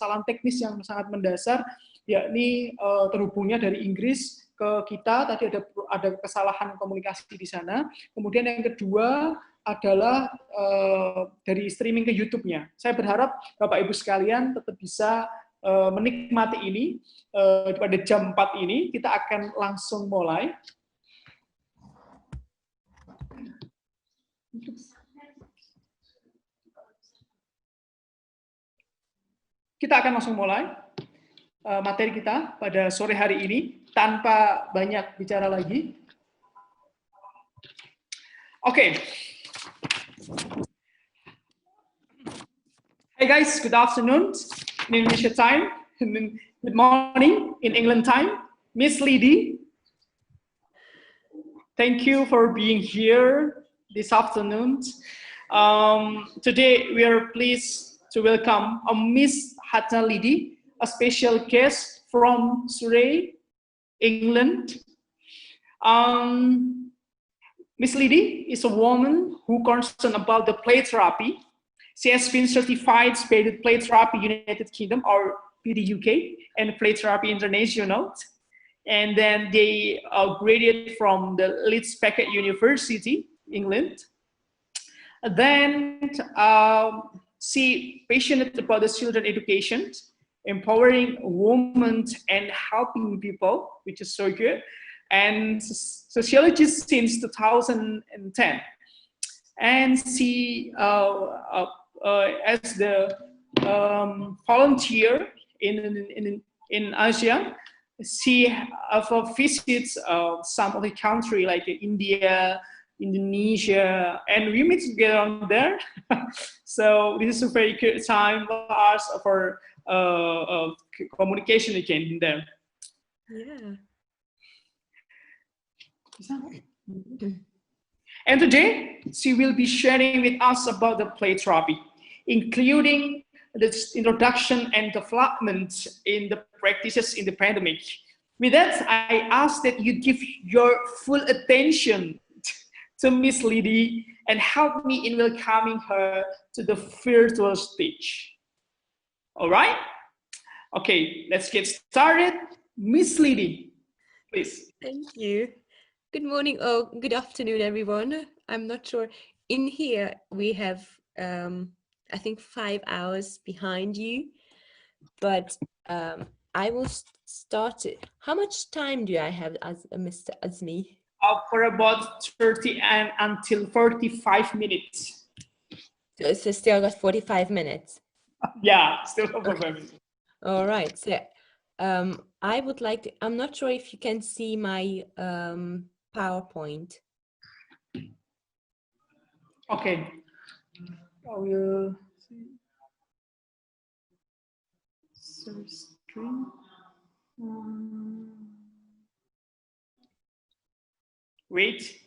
kesalahan teknis yang sangat mendasar, yakni terhubungnya dari Inggris ke kita, tadi ada kesalahan komunikasi di sana. Kemudian yang kedua adalah dari streaming ke YouTube-nya. Saya berharap Bapak Ibu sekalian tetap bisa menikmati ini. Pada jam 4 ini kita akan langsung mulai. Kita akan langsung mulai materi kita pada sore hari ini tanpa banyak bicara lagi. Oke. Hey guys, good afternoon in Indonesia time, good morning in England time. Miss Lidi, thank you for being here this afternoon. Today we are pleased to welcome Miss Hatna Lidi, a special guest from Surrey, England. Miss Lidi is a woman who concerned about the play therapy. She has been certified Spirit Play Therapy United Kingdom, or PDUK, and Play Therapy International. And then they graduated from the Leeds Packet University, England. Then she passionate about the children education, empowering women and helping people, which is so good. And sociologist since 2010. And she, as the volunteer in Asia, she visits some of the country like India, Indonesia, and we meet together there. So this is a very good time for us for communication again in there. Yeah. And today, she will be sharing with us about the play therapy, including the introduction and development in the practices in the pandemic. With that, I ask that you give your full attention to Miss Lidi and help me in welcoming her to the virtual stage. All right? Okay, let's get started. Miss Lidi, please. Thank you. Good morning, or good afternoon, everyone. I'm not sure. In here, we have, I think, 5 hours behind you, but I will start it. How much time do I have as Mr. Azmi? For about 30 and until 45 minutes. So still got 45 minutes? Yeah, still 45 minutes. All right. So I would like to, I'm not sure if you can see my PowerPoint. Okay. I will see. Screen. Wait.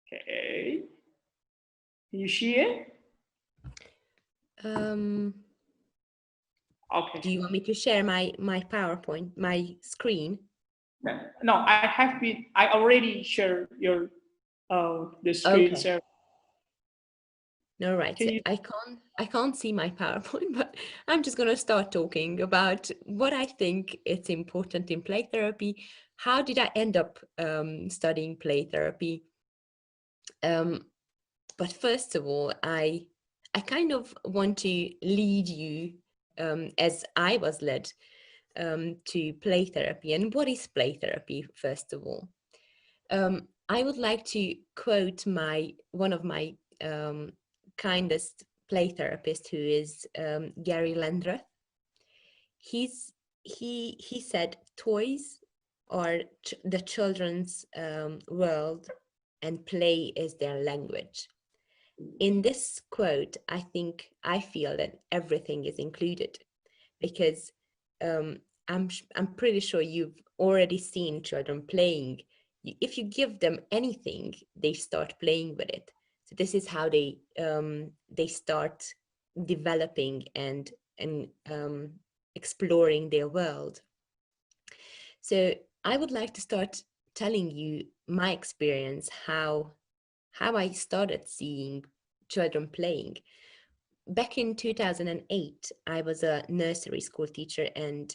Okay. Can you see it? Okay. Do you want me to share my PowerPoint, my screen? No, I already shared your the screen Okay. share. No, right. So I can't see my PowerPoint, but I'm just going to start talking about what I think it's important in play therapy. How did I end up studying play therapy? But first of all, I kind of want to lead you as I was led to play therapy. And what is play therapy, first of all? I would like to quote one of my kindest play therapist, who is Gary Landreth. He said toys are the children's world and play is their language. In this quote, I feel that everything is included, because I'm pretty sure you've already seen children playing. If you give them anything, they start playing with it. So this is how they start developing and exploring their world. So I would like to start telling you my experience, how I started seeing children playing. back in 2008, I was a nursery school teacher, and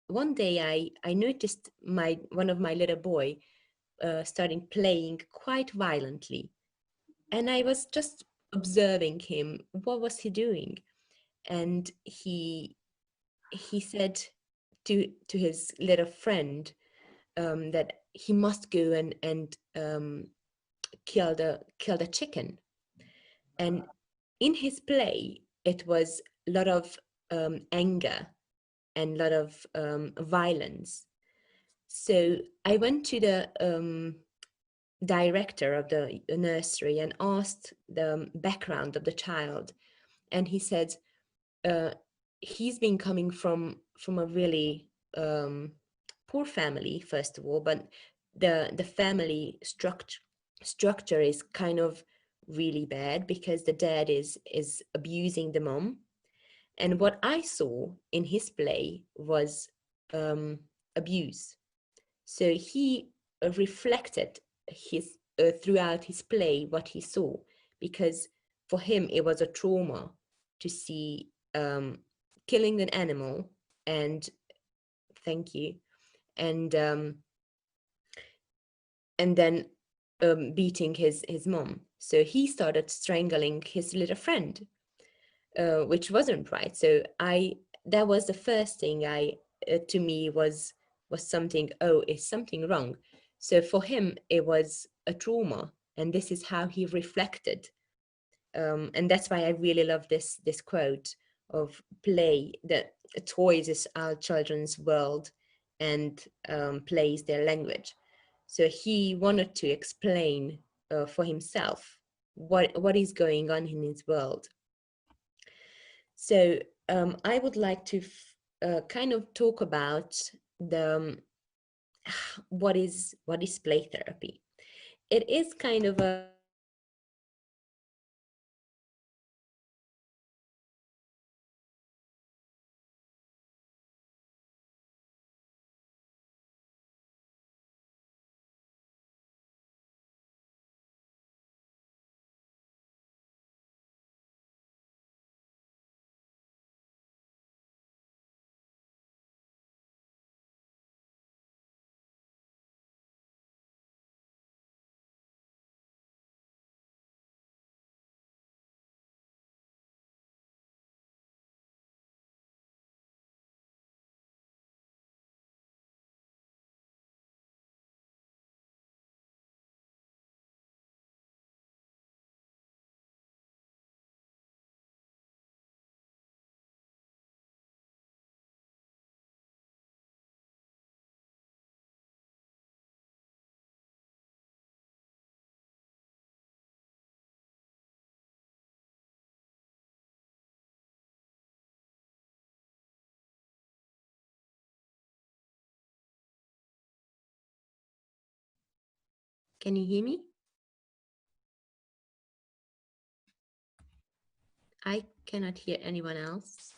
one day I noticed one of my little boy starting playing quite violently, and I was just observing him. What was he doing? And he said to his little friend that he must go and kill the chicken. And in his play, it was a lot of anger and a lot of violence. So I went to the director of the nursery and asked the background of the child, and he said he's been coming from a really poor family, first of all, but the family structure is kind of really bad because the dad is abusing the mom. And what I saw in his play was abuse. So he reflected his throughout his play what he saw, because for him it was a trauma to see killing an animal and thank you and then beating his mom. So he started strangling his little friend, which wasn't right. So that was the first thing to me was something, oh, is something wrong? So for him it was a trauma, and this is how he reflected. And that's why I really love this quote of play, that toys is our children's world and play is their language. So he wanted to explain for himself what is going on in his world. So I would like to kind of talk about the what is play therapy. It is kind of a Can you hear me? I cannot hear anyone else,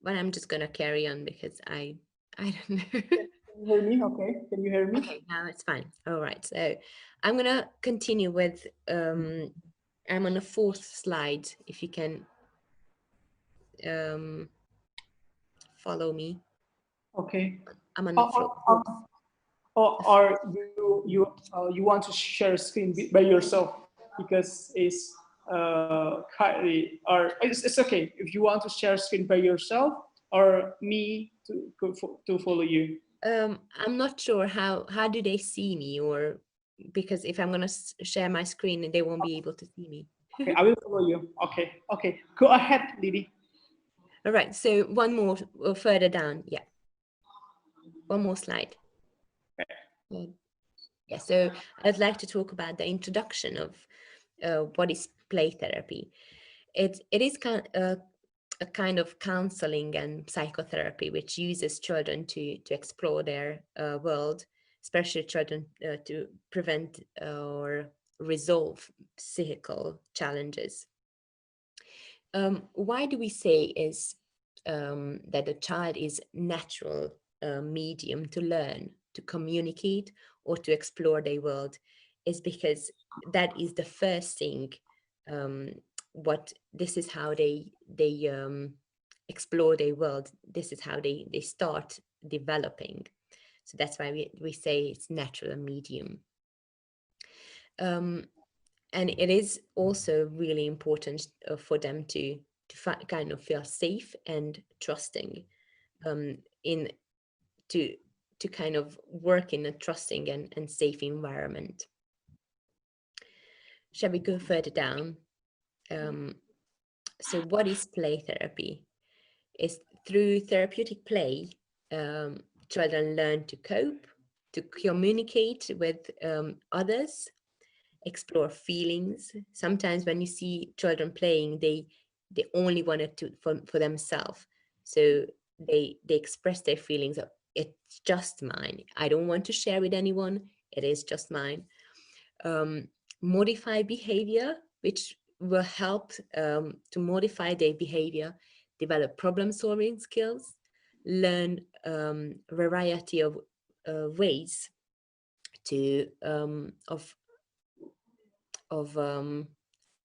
but I'm just gonna carry on because I don't know. Can you hear me? Okay. Can you hear me? Okay, now it's fine. All right, so I'm gonna continue with I'm on the fourth slide. If you can follow me. Okay. I'm on the fourth. Or you want to share a screen by yourself because or it's okay if you want to share a screen by yourself or me to follow you. I'm not sure how do they see me, or because if I'm gonna share my screen, they won't be able to see me. Okay, I will follow you. Okay, go ahead, Lily. All right, so one more further down. Yeah, one more slide. Yeah, so I'd like to talk about the introduction of what is play therapy. It is a kind of counseling and psychotherapy which uses children to explore their world, especially children to prevent or resolve psychical challenges. Why do we say is that a child is natural medium to learn, to communicate, or to explore their world? Is because that is the first thing this is how they explore their world. This is how they start developing. So that's why we say it's natural medium. And it is also really important for them to kind of feel safe and trusting, in to kind of work in a trusting and safe environment. Shall we go further down? So what is play therapy? Is through therapeutic play, children learn to cope, to communicate with others, explore feelings. Sometimes when you see children playing, they only want it for themselves. So they express their feelings of, it's just mine. I don't want to share with anyone. It is just mine. Modify behavior, which will help to modify their behavior, develop problem-solving skills, learn variety of ways to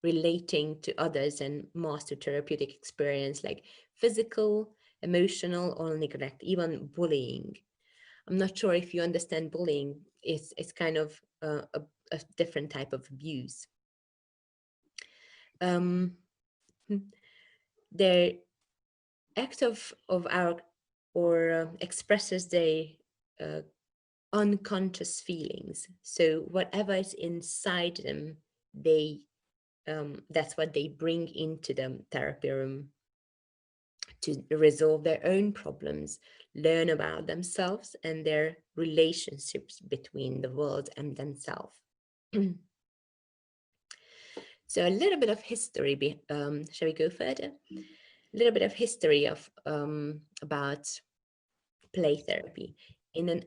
relating to others and master therapeutic experience like physical, emotional, or neglect, even bullying. I'm not sure if you understand bullying. It's kind of a different type of abuse. Their act of our or expresses their unconscious feelings. So whatever is inside them, they that's what they bring into the therapy room to resolve their own problems, learn about themselves and their relationships between the world and themselves. So a little bit of history, shall we go further? A little bit of history of about play therapy. In an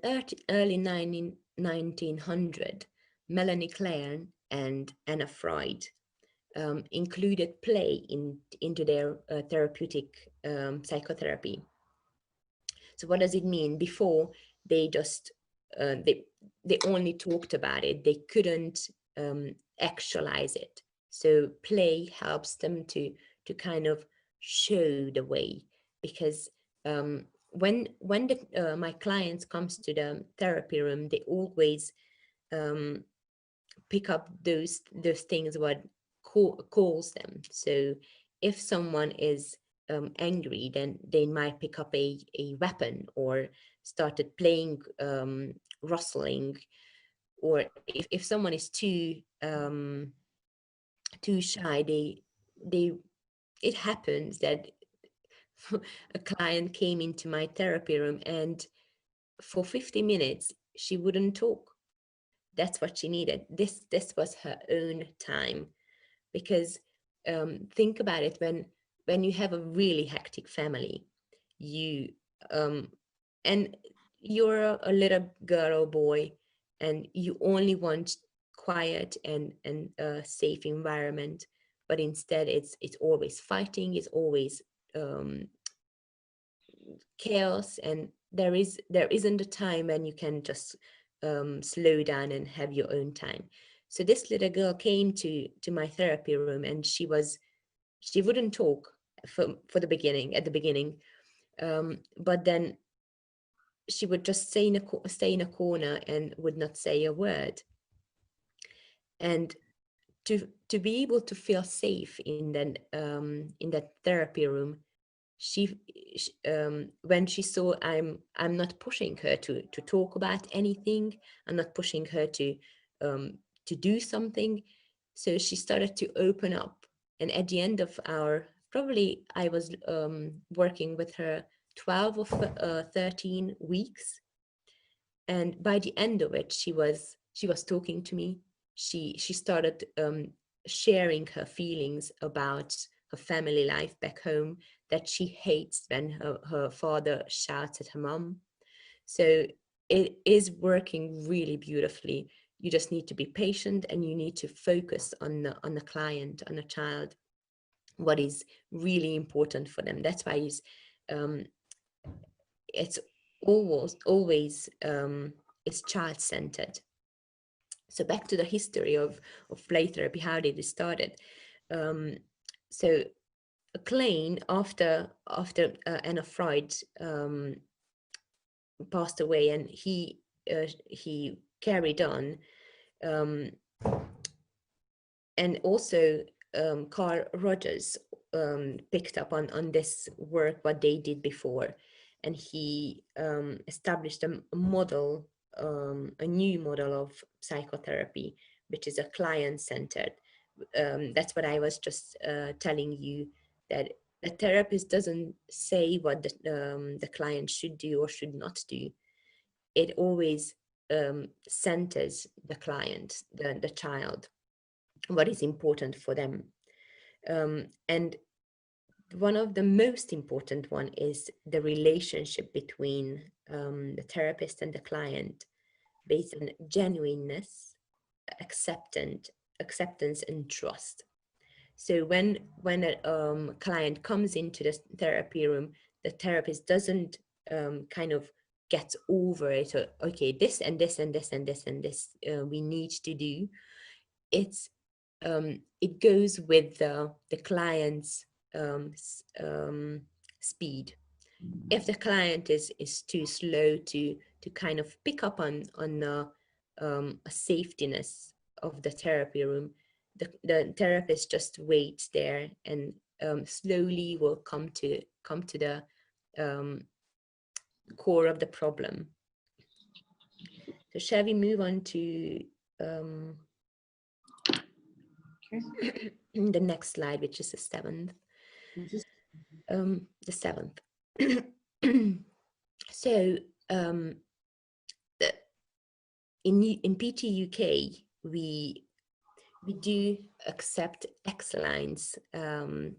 early 1900, Melanie Klein and Anna Freud included play into their therapeutic psychotherapy. So what does it mean? Before, they just they only talked about it. They couldn't actualize it. So play helps them to kind of show the way, because when my clients comes to the therapy room, they always pick up those things what calls them. So if someone is angry, then they might pick up a weapon or started playing rustling. Or if someone is too shy, they it happens that a client came into my therapy room and for 50 minutes she wouldn't talk. That's what she needed. This was her own time. Because think about it, when you have a really hectic family, you and you're a little girl or boy, and you only want quiet and a safe environment, but instead it's always fighting, it's always chaos, and there isn't a time when you can just slow down and have your own time. So this little girl came to my therapy room, and she wouldn't talk for the beginning, but then she would just stay in a corner and would not say a word. And to be able to feel safe in that therapy room, she when she saw I'm not pushing her to talk about anything, I'm not pushing her to do something, so she started to open up. And at the end of probably I was working with her 12 or 13 weeks, and by the end of it she was talking to me. She started sharing her feelings about her family life back home, that she hates when her father shouts at her mom. So it is working really beautifully. You just need to be patient, and you need to focus on the client, on the child, what is really important for them. That's why it's always it's child-centered. So back to the history of play therapy, how did it started? So Klein, after Anna Freud passed away, and he carried on, and also Carl Rogers picked up on this work, what they did before, and he established a model, a new model of psychotherapy, which is a client-centered. That's what I was just telling you, that the therapist doesn't say what the client should do or should not do. It always centers the client, the child, what is important for them. And one of the most important one is the relationship between the therapist and the client, based on genuineness, acceptance and trust. So when a client comes into the therapy room, the therapist doesn't kind of get over it, or, okay, this and this and this and this and this we need to do. It goes with the client's speed. If the client is too slow to kind of pick up on a safetiness of the therapy room, the therapist just waits there and slowly will come to the core of the problem. So shall we move on to the next slide, which is the seventh. The seventh. So in PT UK, we do accept X-Line's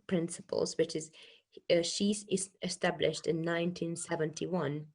principles, which is she's established in 1971.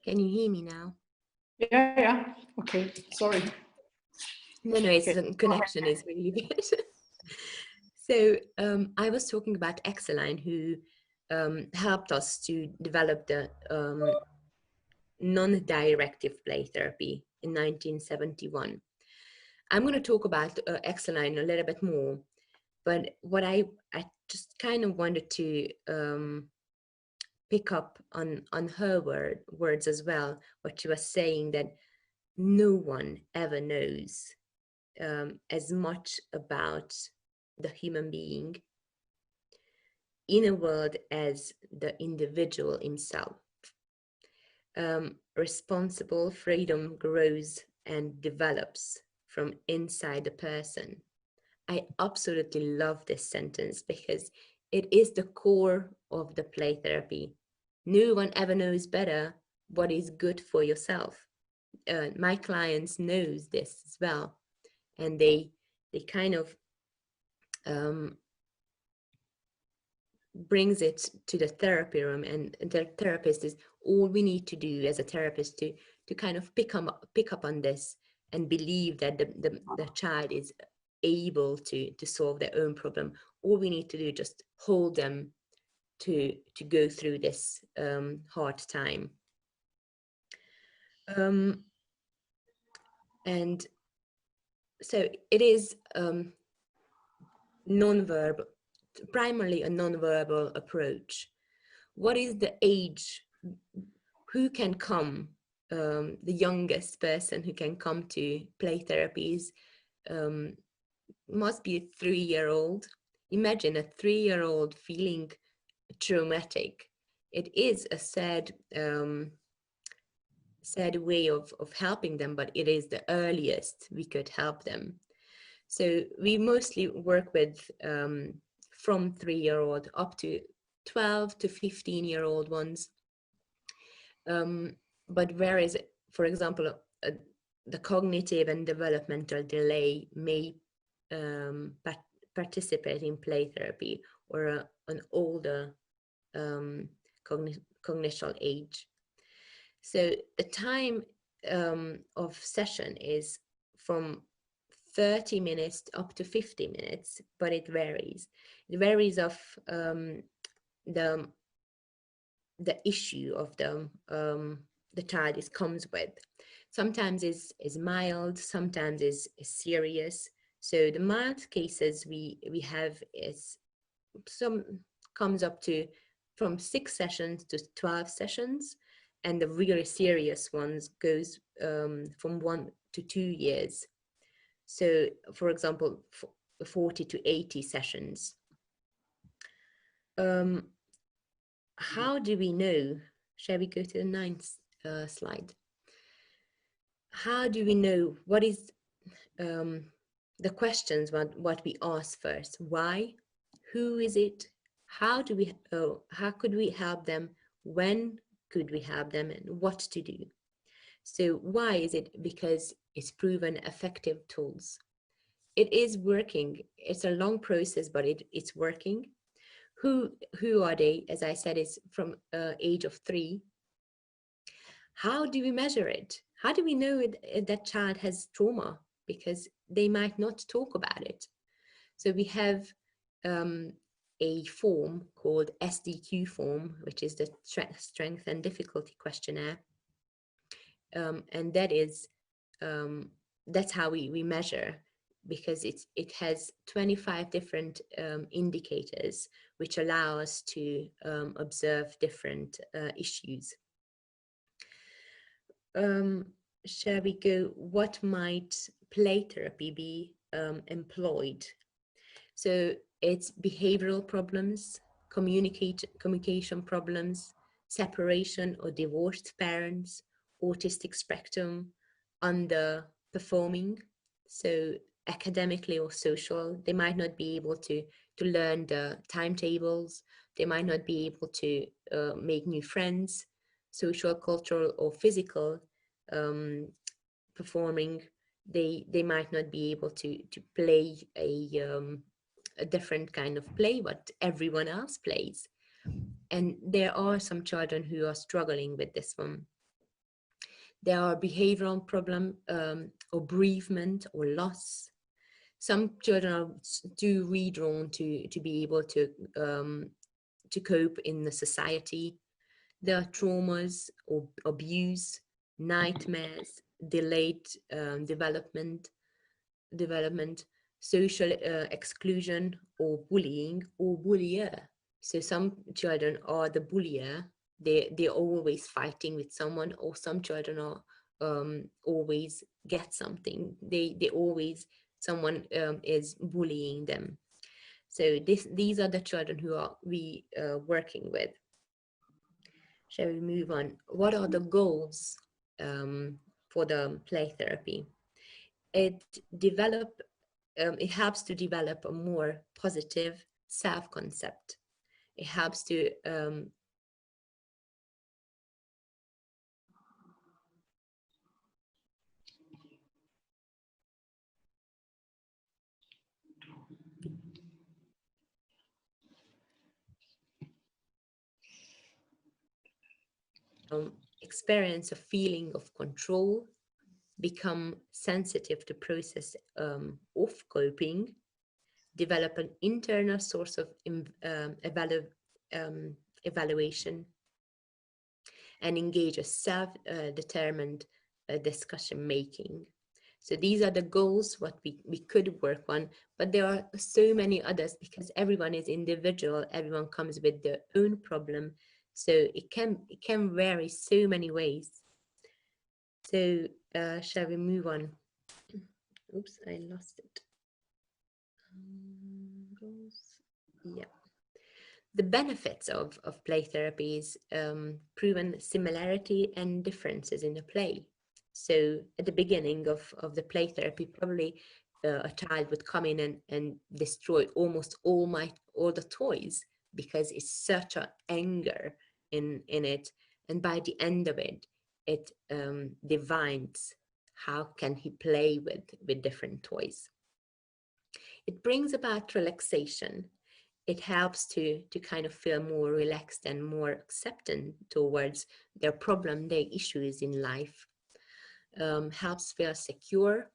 Can you hear me now? Yeah. Okay, sorry. No, it's okay. The connection is really good. So I was talking about X-Line, who helped us to develop the non-directive play therapy in 1971. I'm going to talk about X-Line a little bit more, but what I just kind of wanted to pick up on her words as well, what she was saying, that no one ever knows as much about the human being in a world as the individual himself. Responsible freedom grows and develops from inside the person. I absolutely love this sentence because it is the core of the play therapy. No one ever knows better what is good for yourself. My clients knows this as well, and they kind of brings it to the therapy room, and the therapist is all we need to do as a therapist to kind of pick up on this and believe that the child is able to solve their own problem. All we need to do is just hold them to go through this hard time. And so it is non-verbal, primarily a non-verbal approach. What is the age? Who can come? The youngest person who can come to play therapies must be a 3-year-old. Imagine a 3-year-old feeling traumatic. It is a sad sad way of helping them, but it is the earliest we could help them. So we mostly work with from 3-year-old up to 12 to 15-year-old ones. But whereas, for example, the cognitive and developmental delay may participate in play therapy, or an older cognitional age. So the time of session is from 30 minutes up to 50 minutes, but it varies. It varies of the issue of the child comes with. Sometimes is mild, sometimes is serious. So the mild cases we have is some comes up to from 6 sessions to 12 sessions, and the really serious ones goes from 1 to 2 years. So, for example, 40 to 80 sessions. How do we know? Shall we go to the 9th slide? How do we know what is the questions what we ask first? Why? Who is it? How do we? How could we help them? When could we help them? And what to do? So why is it? Because it's proven effective tools. It is working. It's a long process, but it's working. Who are they? As I said, it's from age of 3. How do we measure it? How do we know that child has trauma? Because they might not talk about it. So we have a form called SDQ form, which is the Strength and Difficulty Questionnaire. And that is, that's how we measure, because it has 25 different indicators which allow us to observe different issues. Shall we go? What might play therapy be employed? So it's behavioral problems, communication problems, separation or divorced parents, autistic spectrum, underperforming, so academically or social. They might not be able to learn the timetables. They might not be able to make new friends, social, cultural, or physical performing. They might not be able to play a different kind of play what everyone else plays. And there are some children who are struggling with this one. There are behavioral problem, or bereavement or loss. Some children are too redrawn to be able to cope in the society. There are traumas or abuse, nightmares, delayed development, social exclusion, or bullying or bullier. So some children are the bullier. They're always fighting with someone, or some children are always get something. They always, someone is bullying them. So these are the children who are we working with. Shall we move on? What are the goals for the play therapy? It helps to develop a more positive self-concept. It helps to experience a feeling of control, become sensitive to process of coping, develop an internal source of evaluation, and engage a self-determined discussion making. So these are the goals what we could work on, but there are so many others because everyone is individual. Everyone comes with their own problem. So it can vary so many ways. So shall we move on? Oops, I lost it. Yeah. The benefits of play therapy is proven similarity and differences in the play. So at the beginning of the play therapy, probably a child would come in and destroy almost all the toys, because it's such an anger in it. And by the end of it, it divines how can he play with different toys. It brings about relaxation. It helps to kind of feel more relaxed and more acceptant towards their problem, their issues in life. Helps feel secure,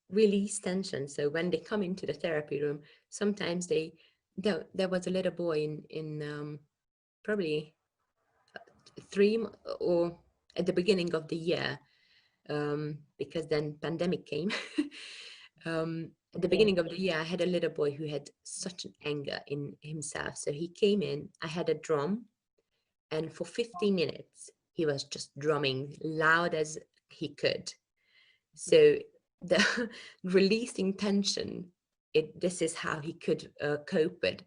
release tension. So when they come into the therapy room, sometimes there was a little boy in probably 3 or at the beginning of the year, because then pandemic came. At the beginning of the year, I had a little boy who had such an anger in himself. So he came in, I had a drum, and for 15 minutes, he was just drumming loud as he could. So the releasing tension, this is how he could cope with.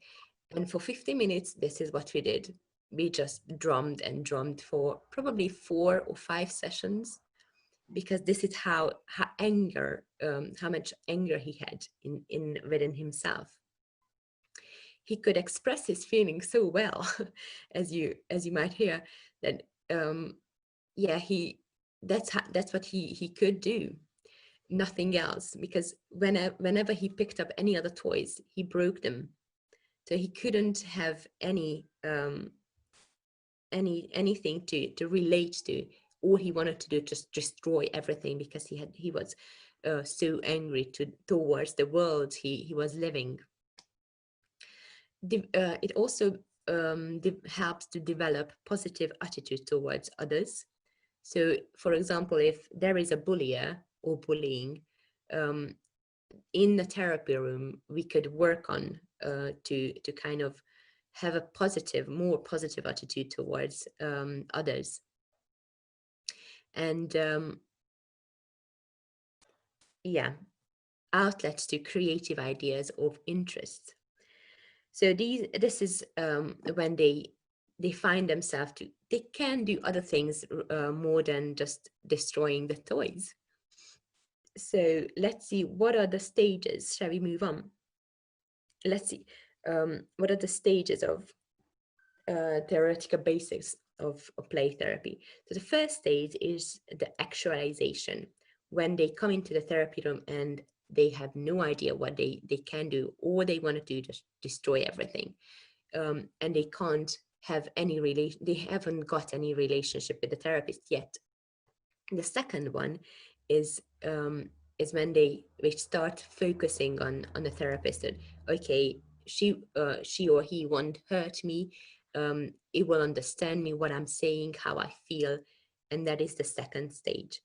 And for 15 minutes, this is what we did. We just drummed and drummed for probably 4 or 5 sessions, because this is how much anger he had within himself. He could express his feelings so well, as you might hear, that that's what he could do, nothing else, because whenever he picked up any other toys, he broke them. So he couldn't have anything to relate to. All he wanted to do, just destroy everything, because he was so angry towards the world he was living. It also helps to develop positive attitude towards others. So, for example, if there is a bullier or bullying in the therapy room, we could work on to kind of have a more positive attitude towards others. And outlets to creative ideas of interest. So this is when they find themselves they can do other things more than just destroying the toys. So let's see, what are the stages? Shall we move on? Let's see, what are the stages of theoretical basics of play therapy? So the first stage is the actualization, when they come into the therapy room and they have no idea what they can do. All they want to do is just destroy everything, and they can't have any relation. They haven't got any relationship with the therapist yet. The second one is when they start focusing on the therapist. That, okay, she or he won't hurt me. It will understand me, what I'm saying, how I feel, and that is the second stage.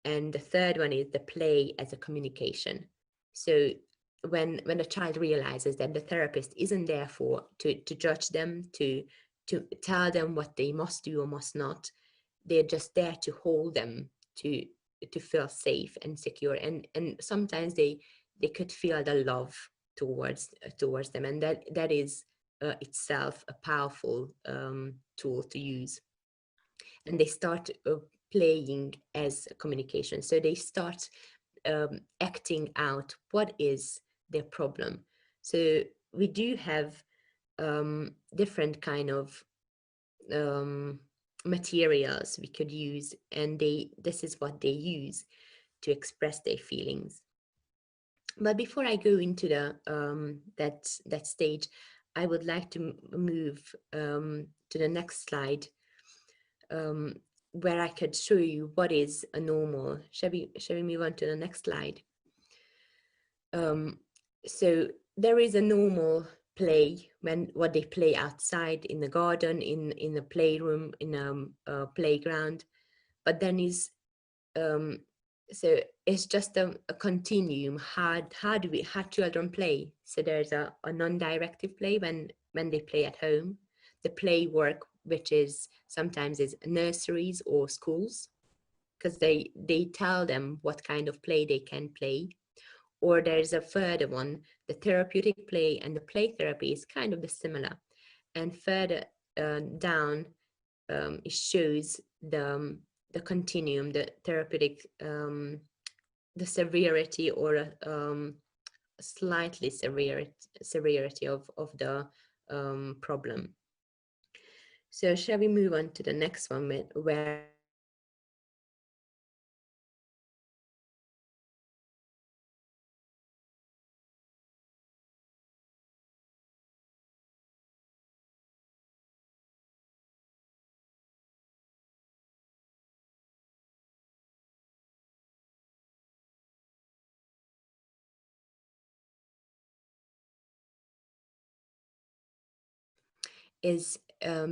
And the third one is the play as a communication. So when a child realizes that the therapist isn't there to judge them, to tell them what they must do or must not, they're just there to hold them, to feel safe and secure. And sometimes they could feel the love towards them, and that is itself a powerful tool to use. And they start playing as a communication. So they start acting out what is their problem. So we do have different kind of materials we could use, and this is what they use to express their feelings. But before I go into the that stage, I would like to move to the next slide, where I could show you what is a normal. Shall we move on to the next slide? So there is a normal play, what they play outside in the garden, in the playroom, in a playground. But then is so it's just a continuum. How children play. So there's a non-directive play when they play at home. The play work, which is sometimes is nurseries or schools, because they tell them what kind of play they can play. Or there's a further one, the therapeutic play and the play therapy is kind of the similar. And further down, it shows the continuum, the therapeutic, the severity or slightly severity of the problem. So shall we move on to the next one, where is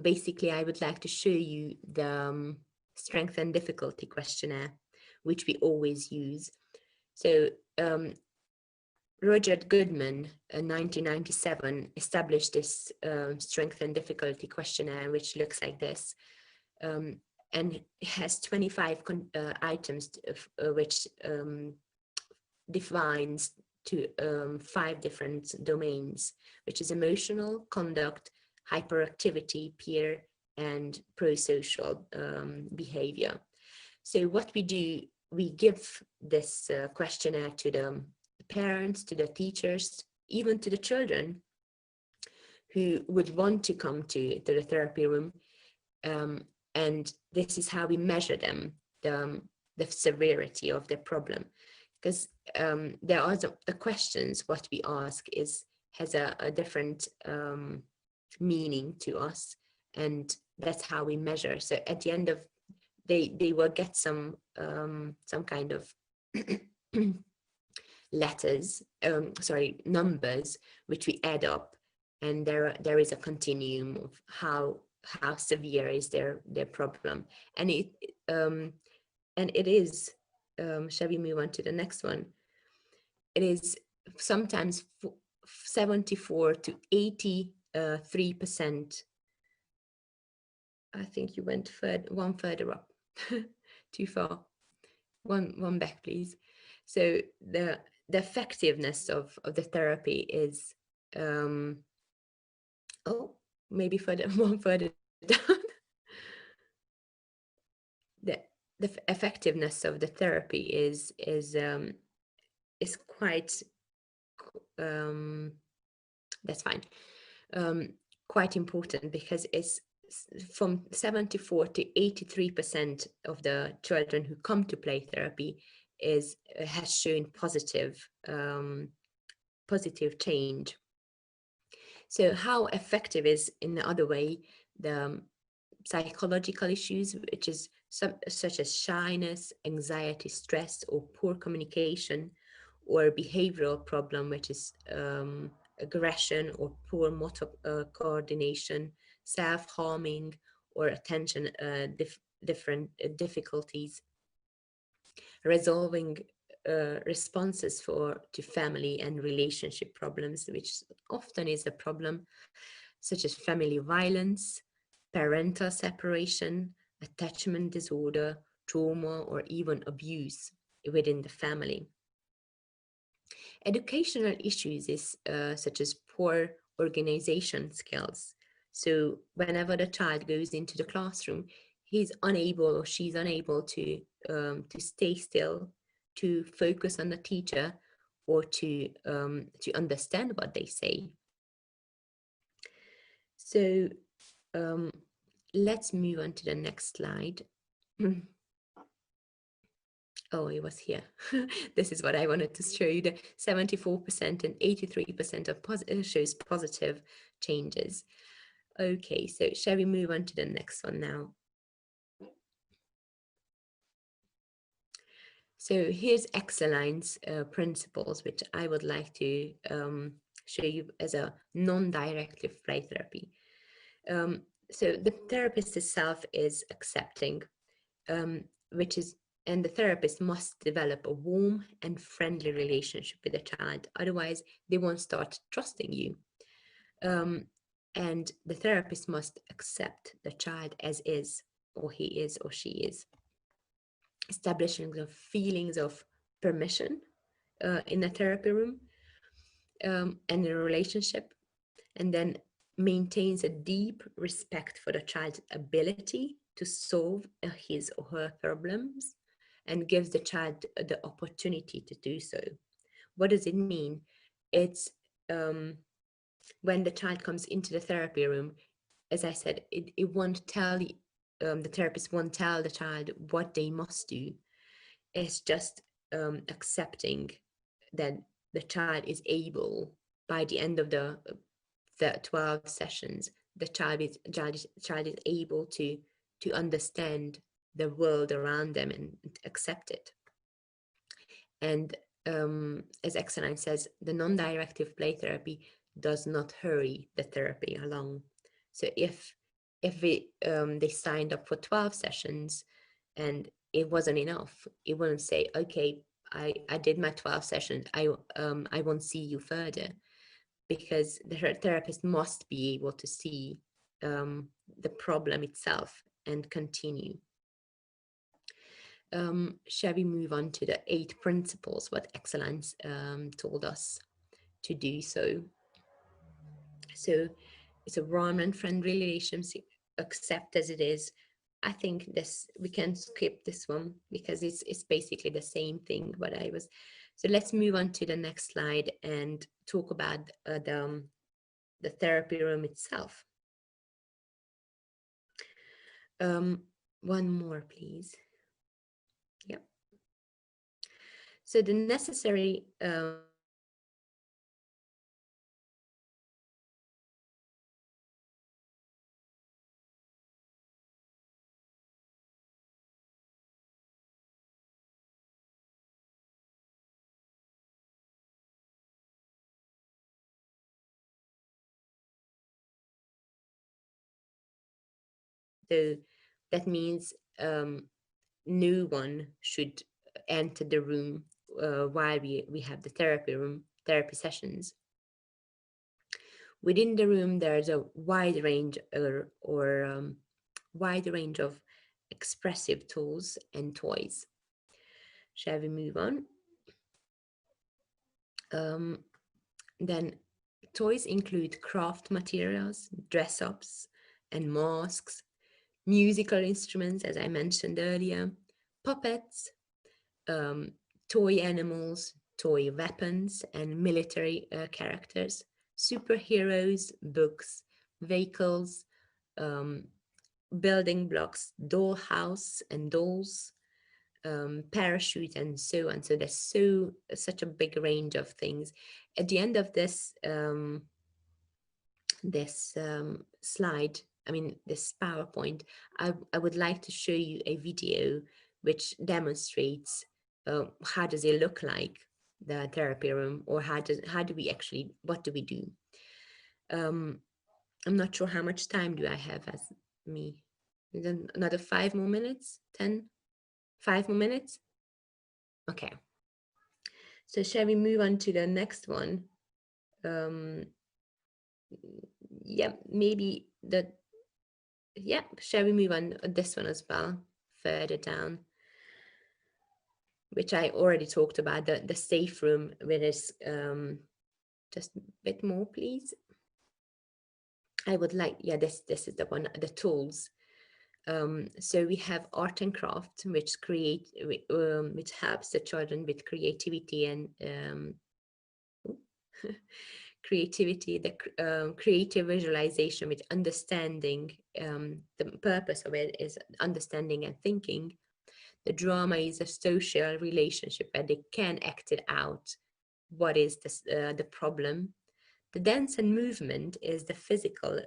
basically I would like to show you the strength and difficulty questionnaire, which we always use. So Roger Goodman in 1997 established this strength and difficulty questionnaire, which looks like this. And it has 25 items which defines to 5 different domains, which is emotional, conduct, hyperactivity, peer, and pro-social behavior. So what we do, we give this questionnaire to the parents, to the teachers, even to the children who would want to come to the therapy room. And this is how we measure them, the severity of the problem. Because there are the questions, what we ask has a different meaning to us, and that's how we measure. So at the end of they will get some kind of numbers which we add up, and there is a continuum of how severe is their problem, and it is shall we move on to the next one? It is sometimes 74 to 83%. I think you went one further up, too far. One back, please. So the effectiveness of the therapy is maybe one further down. The effectiveness of the therapy is quite that's fine, quite important, because it's from 74 to 83% of the children who come to play therapy has shown positive change. So how effective is, in the other way, the psychological issues, which is such as shyness, anxiety, stress, or poor communication, or behavioral problem, which is aggression or poor motor coordination, self-harming, or attention difficulties, resolving responses to family and relationship problems, which often is a problem, such as family violence, parental separation, attachment disorder, trauma, or even abuse within the family. Educational issues is such as poor organization skills. So whenever the child goes into the classroom, he's unable or she's unable to stay still, to focus on the teacher, or to understand what they say. So let's move on to the next slide. Oh, it was here. This is what I wanted to show you. The 74% and 83% of shows positive changes. Okay, so shall we move on to the next one now? So here's Exceline's principles, which I would like to show you as a non-directive play therapy. So the therapist itself is accepting, and the therapist must develop a warm and friendly relationship with the child. Otherwise, they won't start trusting you. And the therapist must accept the child as is, or he is, or she is. Establishing the feelings of permission in a therapy room and a relationship, and then maintains a deep respect for the child's ability to solve his or her problems and gives the child the opportunity to do so. What does it mean? It's when the child comes into the therapy room, as I said, it won't tell the therapist won't tell the child what they must do. It's just accepting that the child is able, by the end of the 12 sessions, the child is able to understand the world around them and accept it. And as Exeline says, the non-directive play therapy does not hurry the therapy along. So if they signed up for 12 sessions and it wasn't enough, it wouldn't say, okay, I did my 12 sessions, I won't see you further, because the therapist must be able to see the problem itself and continue. Shall we move on to the 8 principles, what Excellence told us to do so? So it's a warm and friendly relationship, accept as it is. I think this, we can skip this one because it's basically the same thing what I was. So let's move on to the next slide and talk about the therapy room itself. One more, please. Yep. So the necessary so that means no one should enter the room while we have the therapy sessions. Within the room, there's a wide range wide range of expressive tools and toys. Shall we move on? Then toys include craft materials, dress-ups and masks, musical instruments, as I mentioned earlier, puppets, toy animals, toy weapons, and military characters, superheroes, books, vehicles, building blocks, dollhouse and dolls, parachute, and so on. So there's such a big range of things. At the end of this slide, I mean this PowerPoint, I would like to show you a video which demonstrates how does it look like, the therapy room, or what do we do? I'm not sure how much time do I have as me. Then another 5 more minutes, 5 more minutes. Okay. So shall we move on to the next one? Yeah, maybe shall we move on this one as well, further down, which I already talked about, the safe room, where there's just a bit more, please. I would like, this is the one, the tools. So we have art and craft, which helps the children with creativity and creativity, the creative visualization with understanding. The purpose of it is understanding and thinking. The drama is a social relationship where they can act it out. What is the problem? The dance and movement is the physical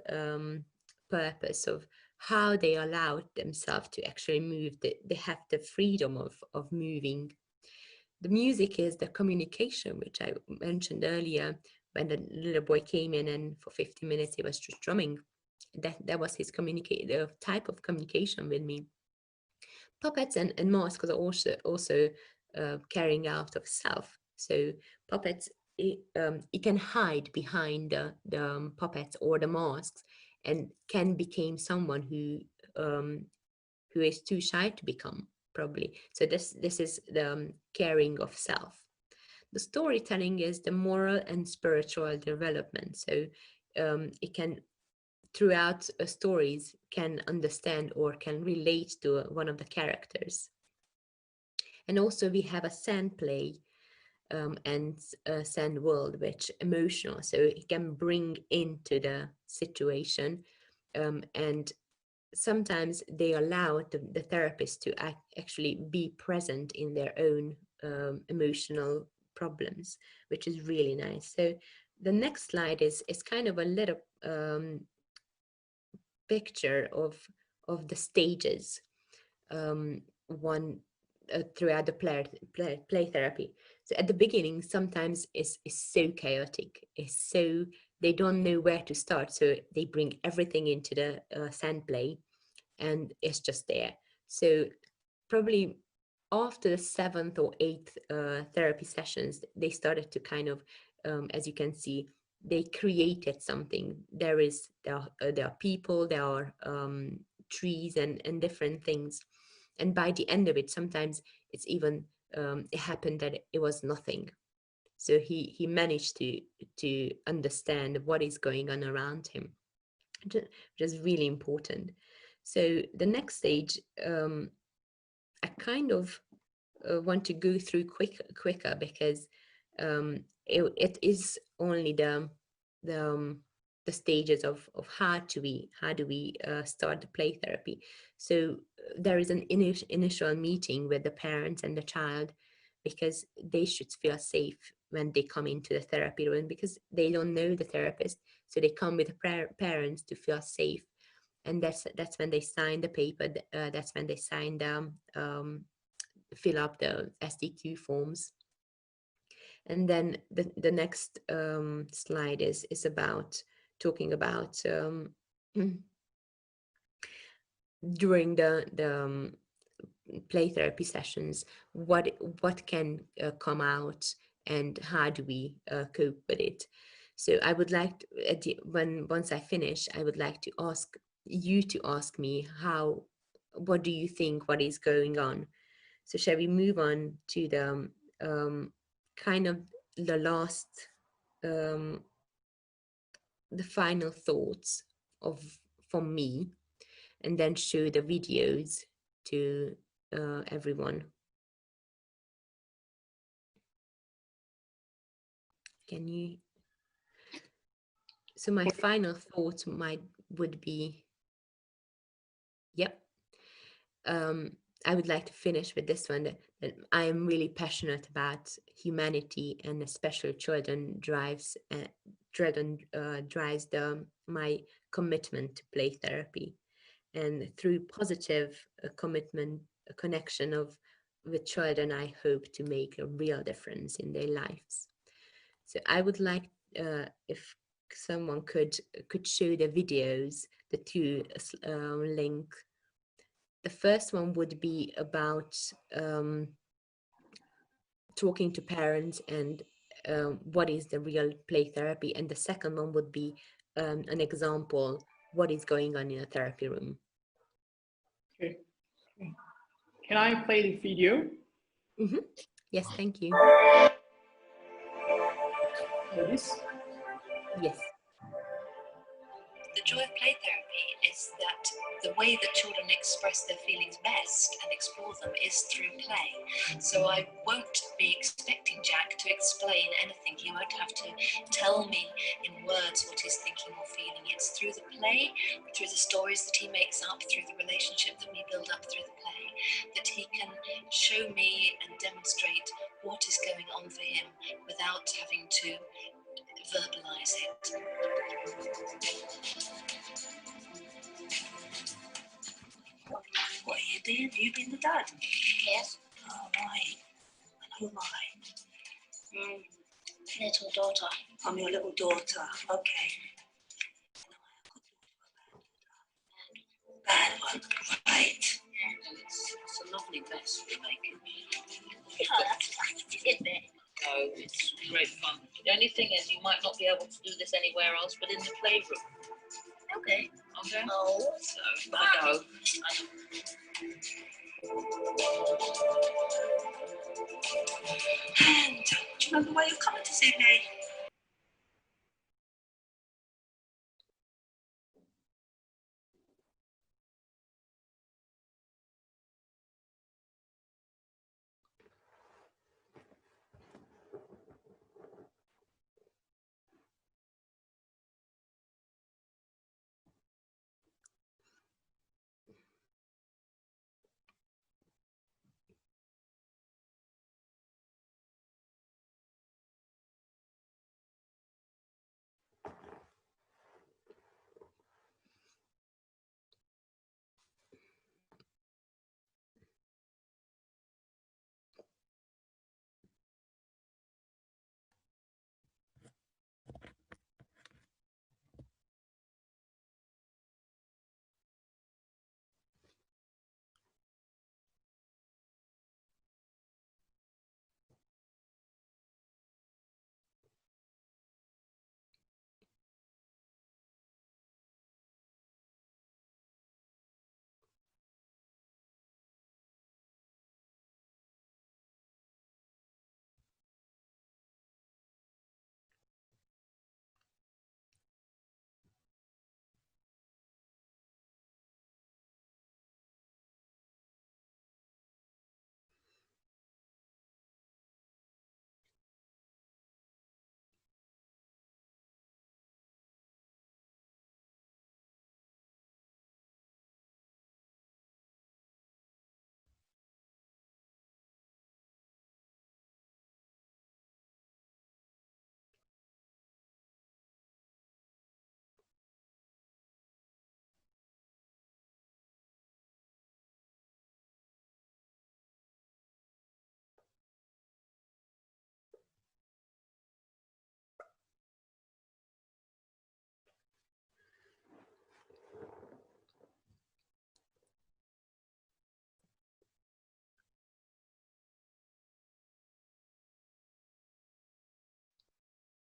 purpose of how they allow themselves to actually move. They have the freedom of moving. The music is the communication, which I mentioned earlier, when the little boy came in and for 50 minutes he was just drumming. That was his the type of communication with me. Puppets and masks are also carrying out of self. So puppets, it can hide behind the puppets or the masks and can become someone who is too shy to become, probably. So this is the caring of self. The storytelling is the moral and spiritual development. So it can, throughout stories, can understand or can relate to one of the characters. And also we have a sand play and sand world, which emotional, so it can bring into the situation, and sometimes they allow the therapist to actually be present in their own emotional problems, which is really nice. So the next slide is kind of a little picture of the stages, one throughout the play therapy. So at the beginning, sometimes it's so chaotic, it's so, they don't know where to start, so they bring everything into the sand play, and it's just there. So probably after the 7th or 8th therapy sessions, they started to kind of, as you can see, they created something. There are people, there are trees and different things. And by the end of it, sometimes it's even, it happened that it was nothing. So he managed to understand what is going on around him, which is really important. So the next stage, I kind of want to go through quicker because it is only the stages of how do we start the play therapy. So there is an initial meeting with the parents and the child, because they should feel safe when they come into the therapy room, because they don't know the therapist, so they come with the parents to feel safe. And that's when they sign the paper, that's when they sign the fill up the SDQ forms. And then the next slide is about talking about during the play therapy sessions, what can come out and how do we cope with it. So I would like to, once I finish, I would like to ask you to ask me what do you think, what is going on. So shall we move on to the kind of the last, the final thoughts from me, and then show the videos to everyone. Can you? So my final thought would be, yep. I would like to finish with this one, that I am really passionate about humanity, and especially children drives my commitment to play therapy, and through positive commitment, a connection with children, I hope to make a real difference in their lives. So I would like if someone could show the videos, the two link. The first one would be about talking to parents and what is the real play therapy, and the second one would be an example, what is going on in a therapy room. Okay. Can I play the video? Mm-hmm. Yes, thank you. This? Yes. The joy of play therapy is that the way that children express their feelings best and explore them is through play. So I won't be expecting Jack to explain anything. He won't have to tell me in words what he's thinking or feeling. It's through the play, through the stories that he makes up, through the relationship that we build up through the play, that he can show me and demonstrate what is going on for him without having to verbalize it. What are you doing? You been the dad? Yes. Oh, right. And who am I? Little daughter. I'm your little daughter. Okay. Bad one. Right. It's a lovely mess we're making. Oh, that's right, isn't it? No, it's great fun. The only thing is you might not be able to do this anywhere else but in the playroom. Okay. Okay? Oh. So, I go. And do you another way of coming to see me.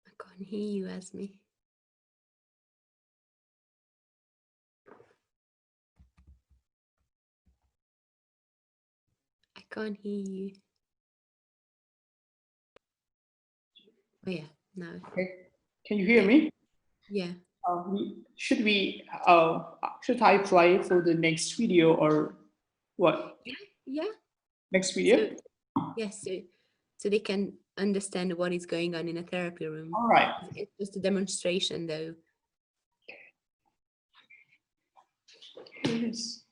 I can't hear you, Asmi. I can't hear you. Oh yeah, now. Okay. Can you hear me? Yeah. Should I play for the next video or what? Yeah. Next video? Yes. So they can understand what is going on in a therapy room. All right. It's just a demonstration, though. Yes.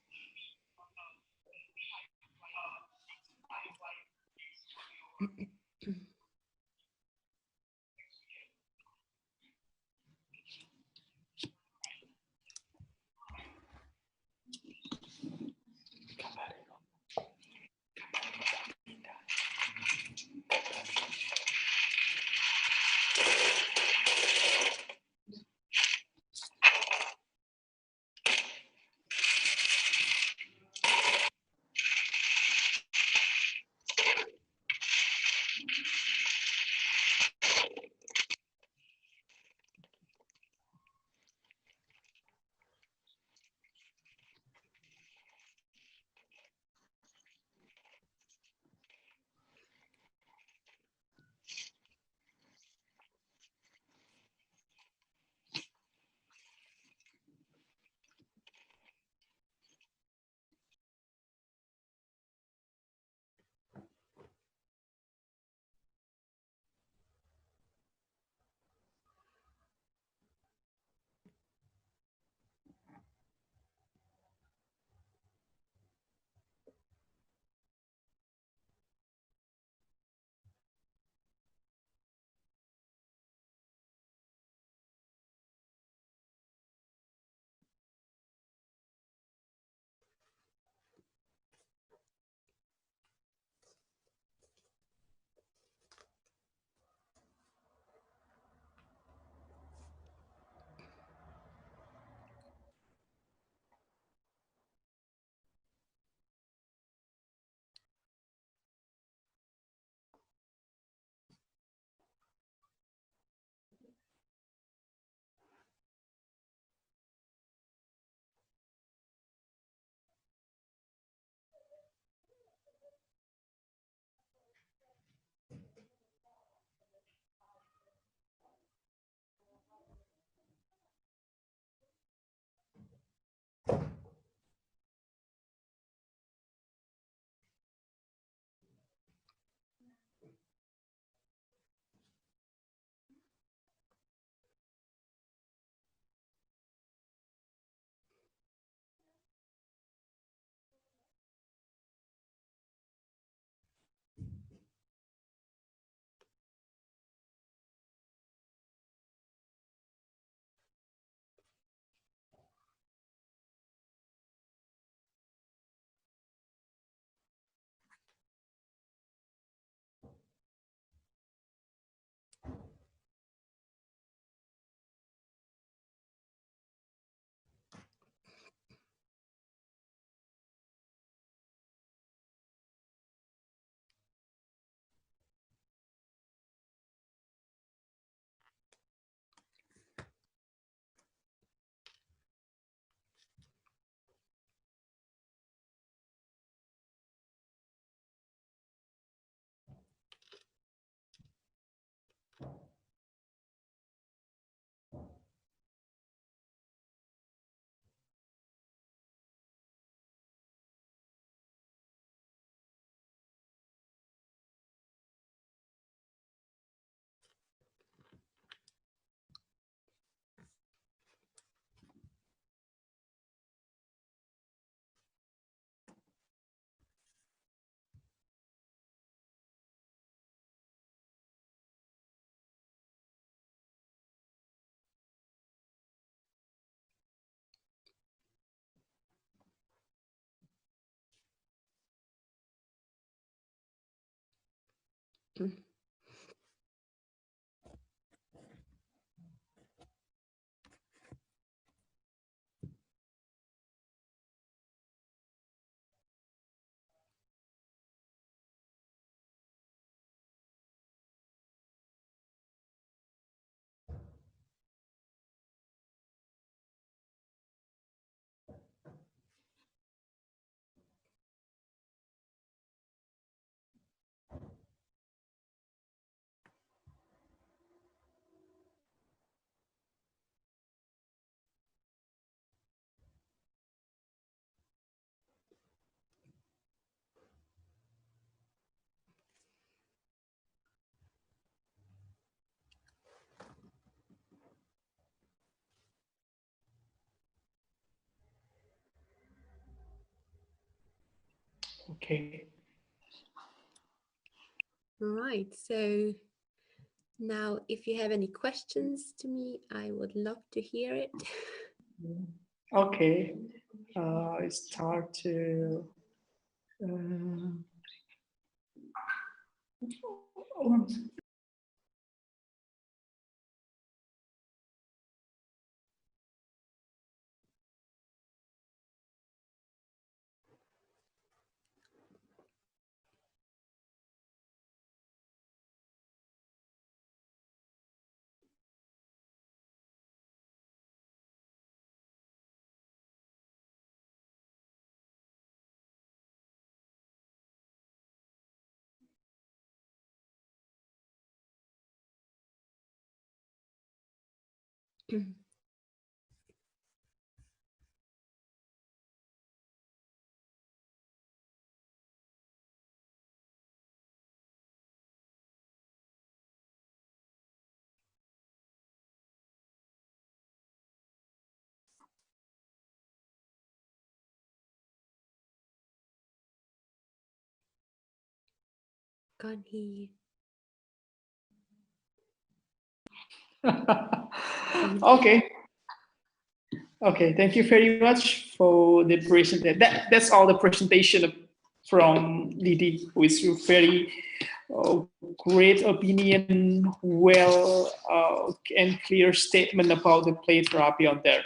Okay. Right. So now, if you have any questions to me, I would love to hear it. Okay. I start to. Uh, Can't hear you. Okay. Okay, thank you very much for the presentation. That's all the presentation from Didi, who is a very great opinion, well and clear statement about the play therapy out there.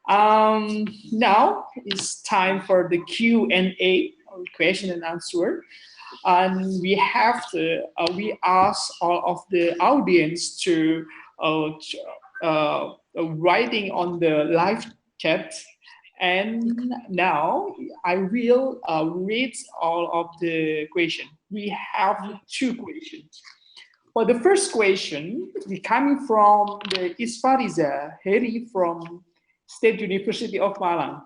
Now it's time for the Q&A, or question and answer. And we ask all of the audience to writing on the live chat. And now I will read all of the questions. We have two questions. For the first question, we coming from the Isfariza Heri from State University of Malang.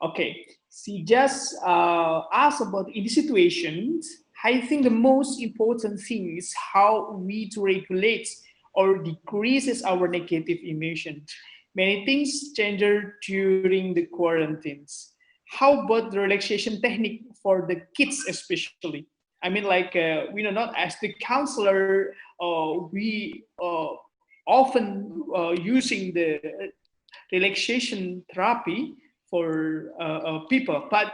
Okay, she just asked about in this situation. I think the most important thing is how we to regulate or decreases our negative emotions. Many things change during the quarantines. How about the relaxation technique for the kids especially? I mean, like we know, not as the counselor, we often using the relaxation therapy for people, but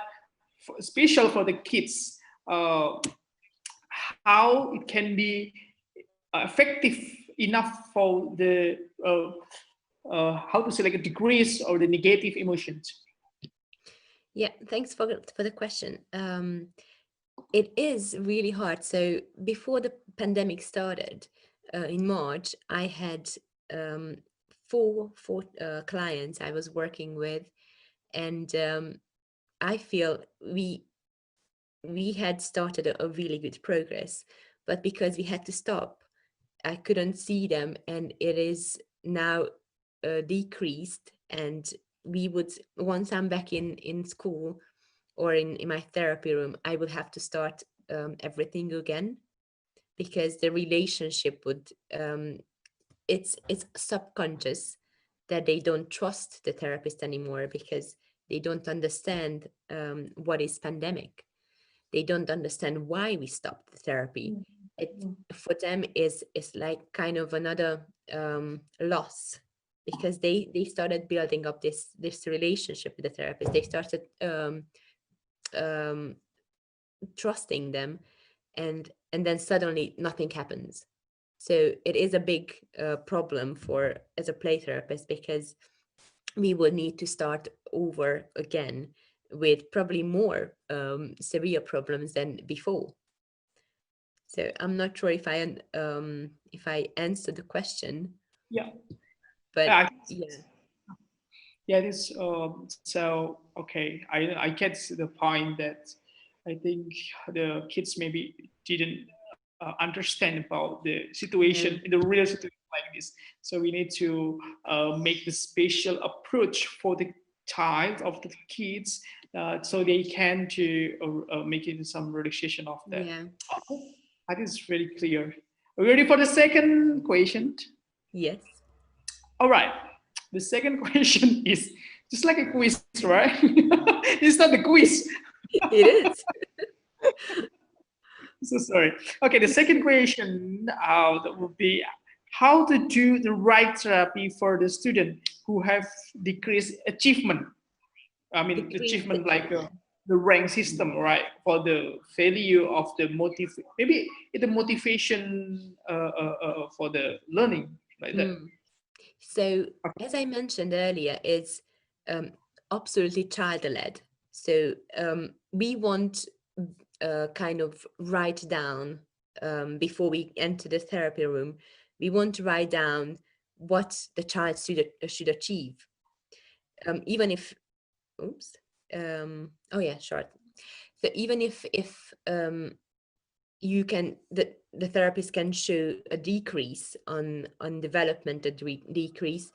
special for the kids, how it can be effective enough for the how to say, like a decrease or the negative emotions. Yeah, thanks for the question. It is really hard. So before the pandemic started in March, I had four clients I was working with, and I feel we had started a really good progress, but because we had to stop, I couldn't see them, and it is now decreased. And we would, once I'm back in school or in my therapy room, I would have to start everything again, because the relationship would it's subconscious that they don't trust the therapist anymore, because they don't understand what is pandemic. They don't understand why we stopped the therapy. It for them is like kind of another loss, because they started building up this relationship with the therapist. They started um, trusting them, and and then suddenly nothing happens. So it is a big problem for as a play therapist, because we will need to start over again with probably more severe problems than before. So I'm not sure if I answered the question, Yeah. but yeah. Yeah, this so okay. I get the point that I think the kids maybe didn't understand about the situation, No. the real situation like this. So we need to make the special approach for the child of the kids, so they can to make it some relaxation of that. Yeah. Okay. That is very clear. Are you ready for the second question? Yes. All right. The second question is just like a quiz, right? It's not a quiz. It is. So sorry. Okay, the second question that would be how to do the right therapy for the student who have decreased achievement. I mean, Decreased achievement like achievement. the rank system, right? For the failure of the maybe the motivation for the learning like that. Mm. So, as I mentioned earlier, it's absolutely child-led. So, we want kind of write down before we enter the therapy room. We want to write down what the child should achieve, even if, oops, oh yeah, sure. So even if you can the therapist can show a decrease on development, decrease,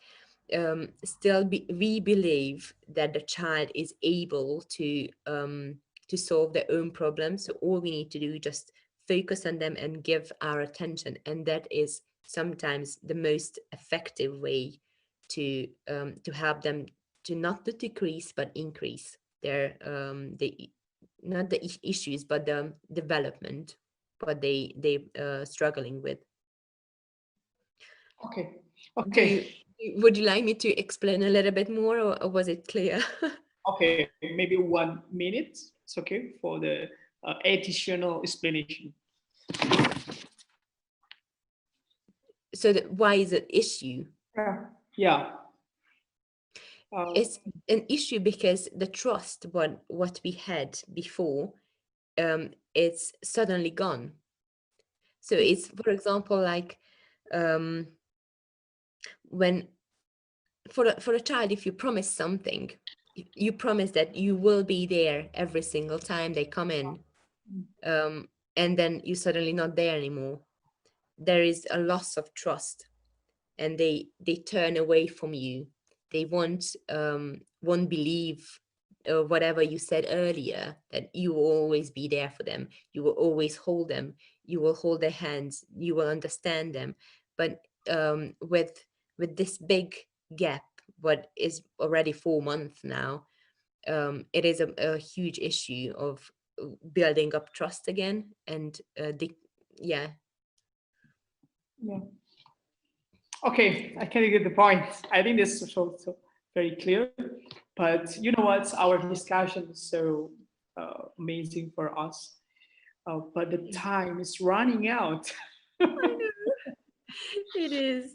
still we believe that the child is able to solve their own problems. So all we need to do is just focus on them and give our attention, and that is sometimes the most effective way to help them to not to decrease but increase their the not the issues but the development what they struggling with. Okay. Do you, Okay. would you like me to explain a little bit more, or was it clear? Okay. Maybe 1 minute. It's okay for the additional explanation. So why is it issue? Yeah. It's an issue because the trust what we had before, it's suddenly gone. So it's, for example, like um, when for a child, if you promise something, you promise that you will be there every single time they come in, and then you're suddenly not there anymore. There is a loss of trust, and they turn away from you. They won't believe whatever you said earlier, that you will always be there for them, you will always hold them, you will hold their hands, you will understand them. But with this big gap, what is already 4 months now, it is a huge issue of building up trust again, and yeah. Yeah. Okay, I can get the point. I think this is also very clear. But you know what? Our discussion is so amazing for us. But the time is running out. I know. It is.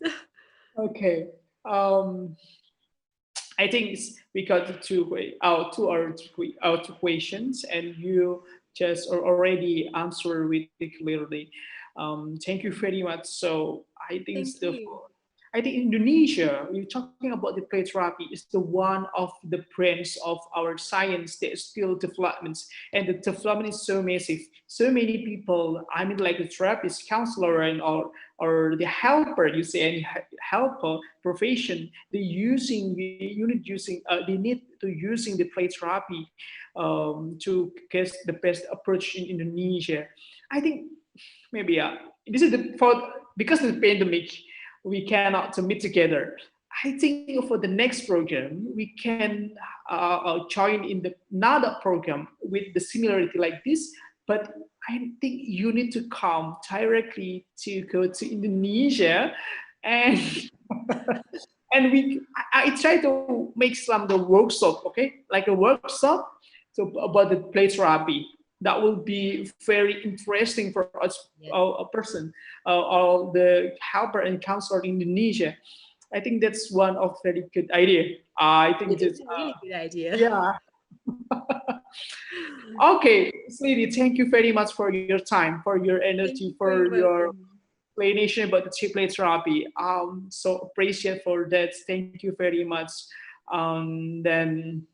Okay. Um, I think we got the two questions, and you just already answered with clearly. Thank you very much. So I think it's Thank you. I think Indonesia, we're talking about the play therapy, is the one of the branch of our science that is still developments, and the development is so massive. So many people, I mean, like the therapist, counselor, and or the helper, you say, any helper profession, they need to using the play therapy to get the best approach in Indonesia. I think maybe this is the for because of the pandemic we cannot to meet together. I think for the next program we can join in the another program with the similarity like this, but I think you need to come directly to go to Indonesia, and and I try to make some the workshop, okay, like a workshop so about the play therapy. that will be very interesting for us, Yes. a person, or the helper and counselor in Indonesia. I think that's one of very good idea. I think It is that, a really good idea. yeah. Okay, Sweetie, thank you very much for your time, for your Thank energy, you for for your inviting me. explanation about the chip play therapy. So appreciate for that. Thank you very much. Then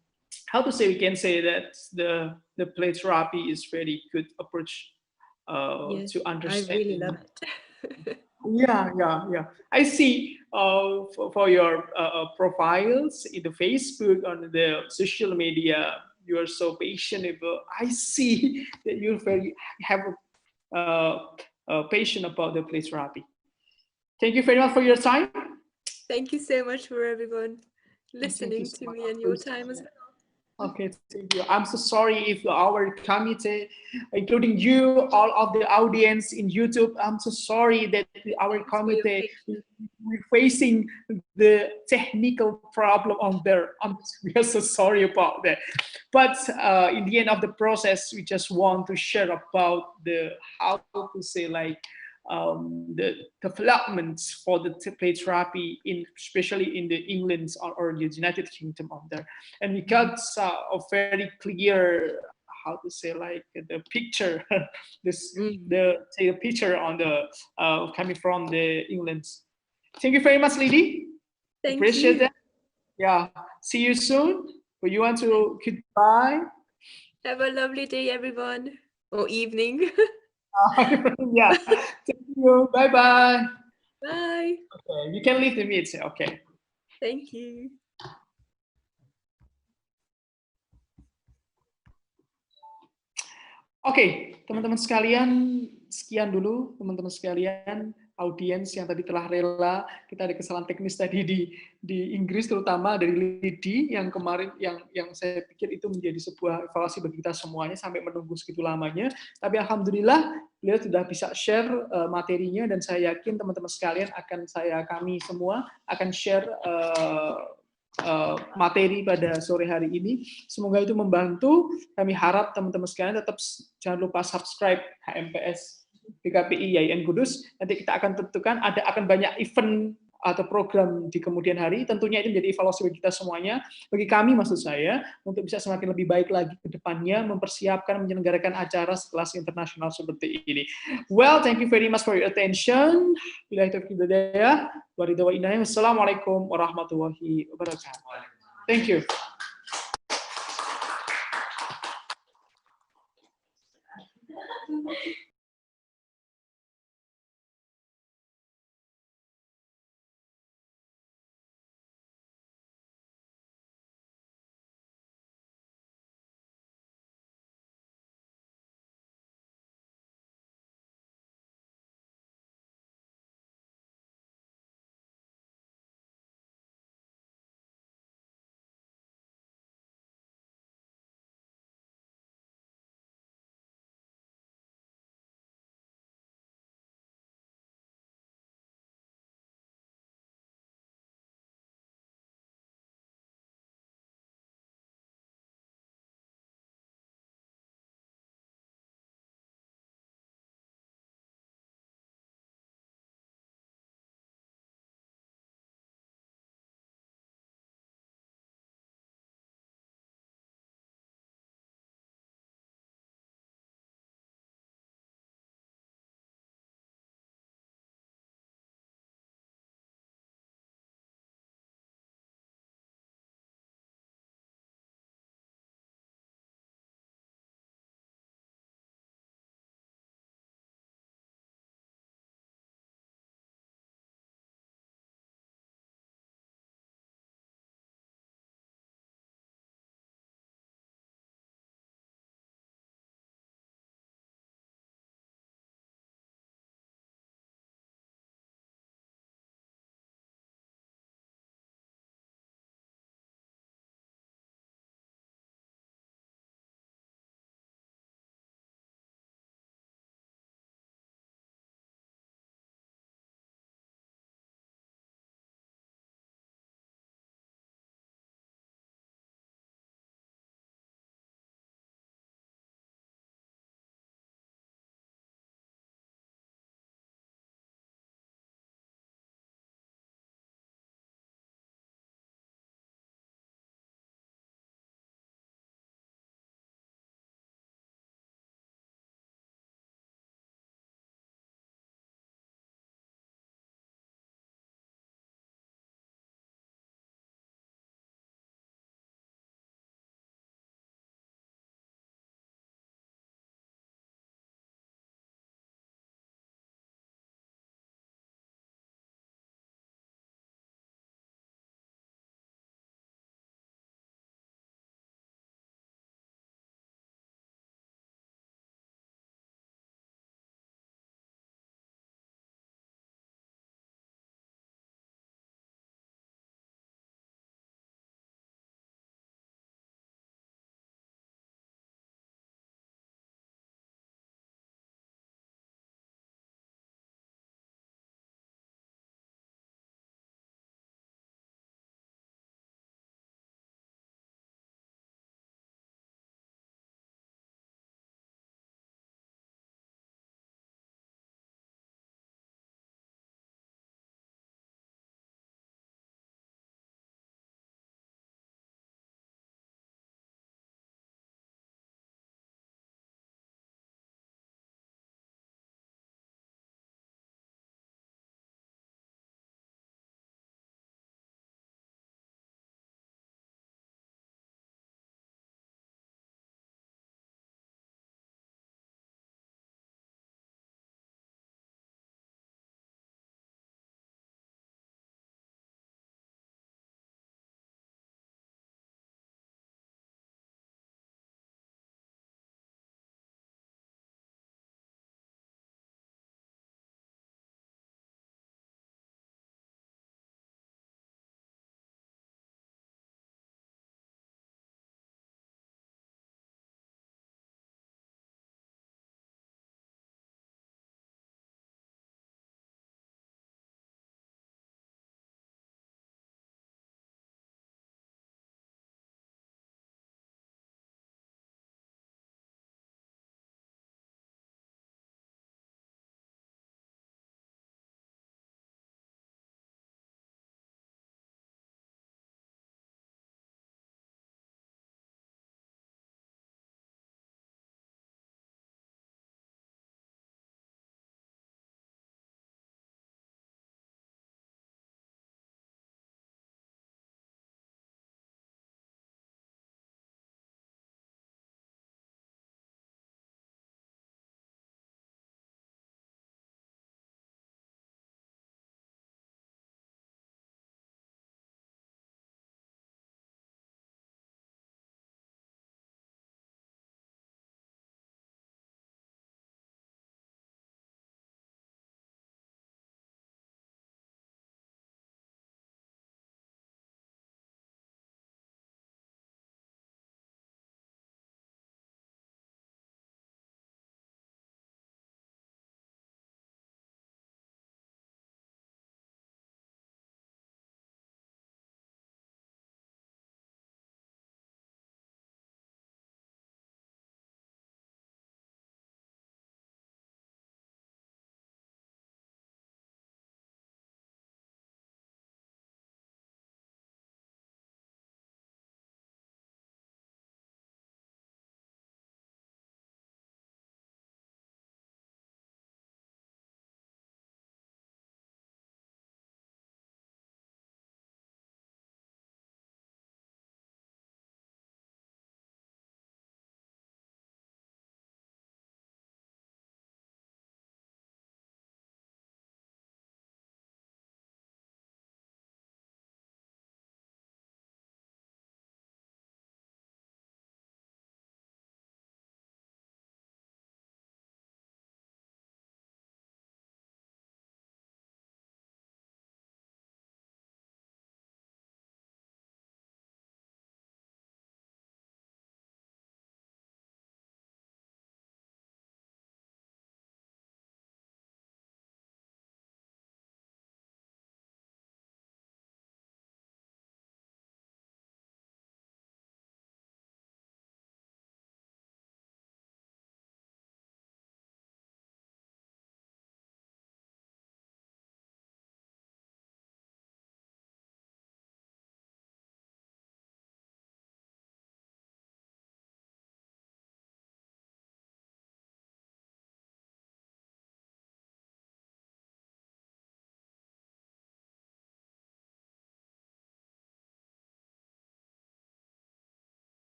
how to say, we can say that the play therapy is very good approach Yes, to I really understanding. love it. Yeah. I see for your profiles in the Facebook, on the social media, you are so passionate. I see that you very have a passion about the play therapy. Thank you very much for your time. Thank you so much for everyone Thank you listening so to much. me and your time as well. Okay, thank you. I'm so sorry if our committee, including you, all of the audience in YouTube, I'm so sorry that our Thanks for your committee, patience. we're facing the technical problem on there. We are so sorry about that. But in the end of the process, we just want to share about the how to say, like, the developments for the play therapy in, especially in the England, or the United Kingdom on there. And we got a very clear, how to say, like, the picture, this Mm. the picture on the coming from the England. Thank you very much, Lady. Thank Appreciate you. that. Yeah. See you soon. But you want to goodbye? Have a lovely day, everyone, or evening. Yeah. Thank you. Bye bye. Bye. Okay. You can leave the meet. Okay. Thank you. Oke, teman-teman sekalian, sekian dulu teman-teman sekalian, audiens yang tadi telah rela. Kita ada kesalahan teknis tadi di Inggris, terutama dari Lidi yang kemarin, yang saya pikir itu menjadi sebuah evaluasi bagi kita semuanya sampai menunggu segitu lamanya. Tapi alhamdulillah beliau sudah bisa share materinya, dan saya yakin teman-teman sekalian kami semua akan share materi pada sore hari ini. Semoga itu membantu. Kami harap teman-teman sekalian tetap jangan lupa subscribe HMPS Bkpi Iain Kudus. Nanti kita akan tentukan akan banyak event atau program di kemudian hari. Tentunya itu menjadi evaluasi bagi kita semuanya, bagi kami maksud saya, untuk bisa semakin lebih baik lagi ke depannya, mempersiapkan menyelenggarakan acara sekelas internasional seperti ini. Well, thank you very much for your attention. Billahi taufiq wal hidayah. Wassalamualaikum warahmatullahi wabarakatuh. Thank you.